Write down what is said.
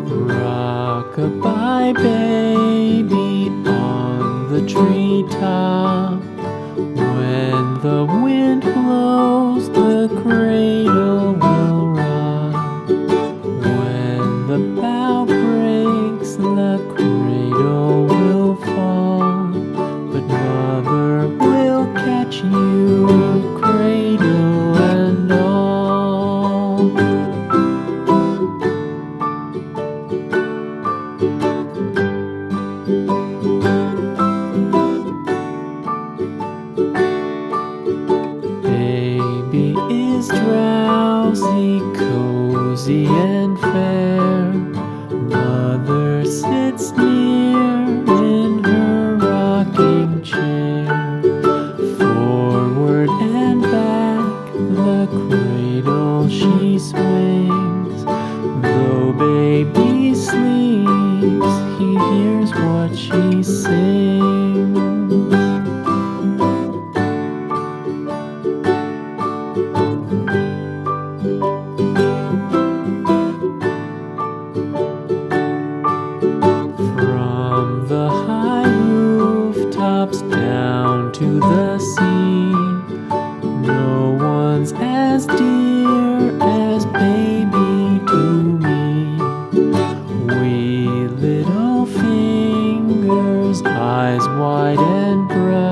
Rock-a-bye baby on the treetop. When the wind blows, the cradle will rock. When the bough breaks, the cradle will fall. But mother will catch you, cradle and all. Baby is drowsy, cozy and fair. Mother sits near in her rocking chair. Forward and back, the cradle she swings. Though baby sleeps, he hears what she sings. From the high rooftops down to the sea, no one's as dear as baby to me. Wee little fingers, eyes wide and bright.